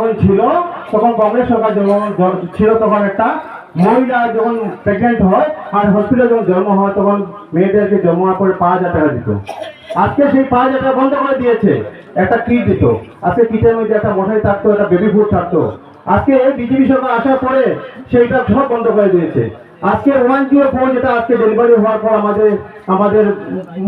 যখন ছিল তখন কংগ্রেস সরকার যখন ছিল তখন একটা মহিলা যখন প্রেগনেন্ট হয় আর হসপিটালে যখন জন্ম হয় তখন মেয়েদেরকে জন্ম হওয়ার পরে 5,000 টাকা দিত। আজকে সেই 5,000 টাকা বন্ধ করে দিয়েছে। একটা কিট দিত, আজকে কিটের মধ্যে একটা মশারি থাকতো, একটা বেবি ফুড থাকতো। আজকে বিজেপি সরকার আসার পরে সেইটা সব বন্ধ করে দিয়েছে। আজকে 104 যেটা আজকে ডেলিভারি হওয়ার পর আমাদের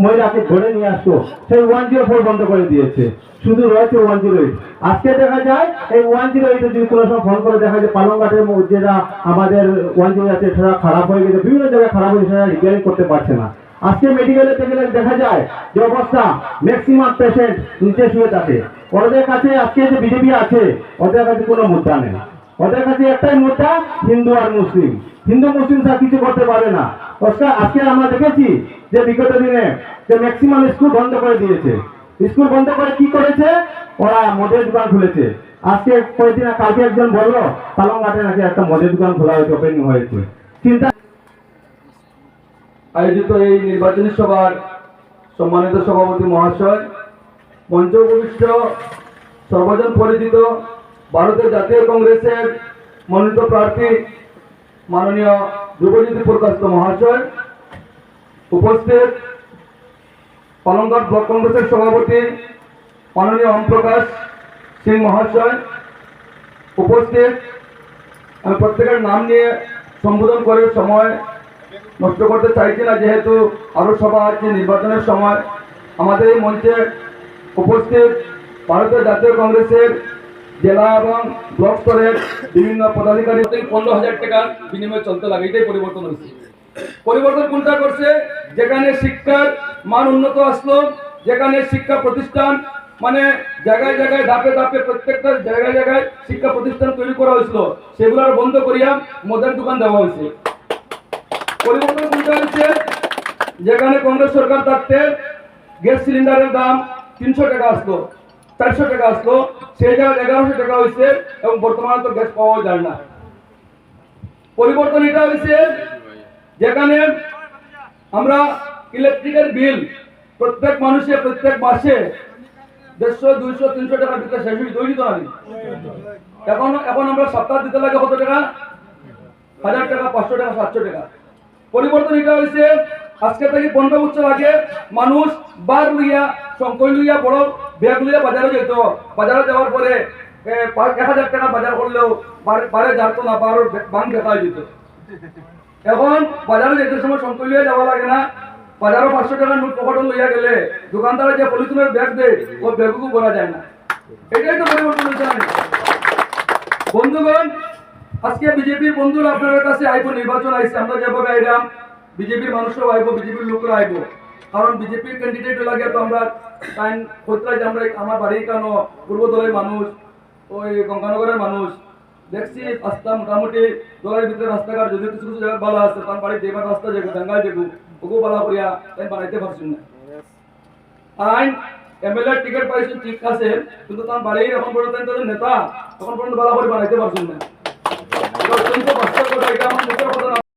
মহিলাকে ধরে নিয়ে আসতো, সেই 104 বন্ধ করে দিয়েছে, শুধু রয়েছে 108। আজকে দেখা যায় এই 108 যদি কোনো সময় ফোন করে দেখা যায় পালংঘাটের যেটা আমাদের 108 আছে সেটা খারাপ হয়ে গেছে, বিভিন্ন জায়গায় খারাপ হয়ে সেটা রিপেয়ারিং করতে পারছে না। আজকে মেডিকেলে গেলে দেখা যায় যে অবস্থা, ম্যাক্সিমাম পেশেন্ট নিচে শুয়ে থাকে। ওদের কাছে আজকে যে বিজেপি আছে ওদের কাছে কোনো মুদ্রা নেই, ওদের কাছে একটাই মুদ্রা হিন্দু আর মুসলিম। হিন্দু মুসলিম স্যার কিছু করতে পারে না। আজকে আমরা দেখেছি যে বিগত দিনে যে ম্যাক্সিমাম স্কুল বন্ধ করে দিয়েছে। স্কুল বন্ধ করে কি করেছে, ওরা মদের দোকান খুলেছে। আজকে কয়েকদিন কালকে একজন বললো পালংঘাটে নাকি একটা মদের দোকান খোলা হয়েছে, ওপেনিং হয়েছে। চিন্তা আয়োজিত এই নির্বাচনী সভার সম্মানিত সভাপতি মহাশয়, মঞ্চ উপবিষ্ট সর্বজন পরিচিত ভারতের জাতীয় কংগ্রেসের মনোনীত প্রার্থী মাননীয় ধ্রুবজ্যোতি প্রকাশ মহাশয়, উপস্থিত পালংঘাট ব্লক কংগ্রেসের সভাপতি মাননীয় ওম প্রকাশ সিং মহাশয়, উপস্থিত, আমি প্রত্যেকের নাম নিয়ে সম্বোধন করে সময় নষ্ট করতে চাইছি না, যেহেতু আরও সভা আছে নির্বাচনের সময়। আমাদের এই মঞ্চে উপস্থিত ভারতের জাতীয় কংগ্রেসের জেলা এবং ব্লক স্তরের বিভিন্ন পদাধিকারী 15,000 টাকার বিনিময়ে চলতে লাগে, এটাই পরিবর্তন হয়েছে। পরিবর্তন কোনটা করছে, যেখানে শিক্ষার মান উন্নত আসলো, যেখানে শিক্ষা প্রতিষ্ঠান মানে জায়গায় জায়গায় ধাপে ধাপে প্রত্যেকটা জায়গায় জায়গায় শিক্ষা প্রতিষ্ঠান তৈরি করা হয়েছিল, সেগুলো বন্ধ করিয়া মদের দোকান দেওয়া হয়েছে। পরিবর্তন কোনটা হচ্ছে, যেখানে কংগ্রেস সরকার থাকতে গ্যাস সিলিন্ডারের দাম 300 টাকা আসলো, 400 টাকা আসলো, সেই জায়গায় 1100 টাকা হয়েছে এবং বর্তমানে তো গ্যাস পাওয়া যায় না। পরিবর্তন এটা হয়েছে, যেখানে আমরা ইলেকট্রিকের বিল প্রত্যেক মানুষের প্রত্যেক মাসে 150, 200, 300 টাকার ভিতরে শেষ হয়ে তৈরি তো আমি এখন আমরা সপ্তাহ দিতে লাগে কত টাকা, 1000 টাকা, 500 টাকা, 700 টাকা। পরিবর্তন এটা হয়েছে, আজকে থেকে 15 বছর আগে মানুষ বার লইয়া সংকই লইয়া বড় ব্যাগ লইয়া বাজারে যেত, বাজারে যাওয়ার পরে 1000 টাকা বাজার করলেও বারে যাতো না, বারো বাং দেখা যেত। এখন বাজারে যেতে সময় সংকই লইয়া যাওয়া লাগে না, বাজারও 500 টাকার নোট পকেটে লইয়া গেলে দোকানদারে যে পলিথিনের ব্যাগ দেয় ও ব্যাগও করা যায় না। এটাই তো পরিবর্তন হয়েছে। বন্ধুগণ, আজকে বিজেপির বন্ধুরা আপনাদের কাছে আইব, নির্বাচন আইসে, আমরা যেভাবে আইলাম বিজেপির মানুষও আইব, বিজেপির লোকরা আইব, কারণ বিজেপির ক্যান্ডিডেট লাগে তো আমরা টাইম কোথায় যে আমরা আমার বাড়ির কেন পূর্ব দলের মানুষ, ওই গঙ্গানগরের মানুষ দেখছি রাস্তা মোটামুটি দলের ভিতরে রাস্তাঘাট যদি কিছু কিছু জায়গায় ভালো আছে, তার বাড়ি যেবার রাস্তা যাবো জঙ্গাল যাবো ওকেও ভালো করিয়া তাই বানাইতে পারছেন না। আইন এমএলএ টিকিট পাইছেন ঠিক আছে, কিন্তু তার বাড়ির এখন পর্যন্ত নেতা তখন পর্যন্ত ভালো করে বানাইতে পারছেন না। অত্যন্ত কষ্ট করে এটা আমার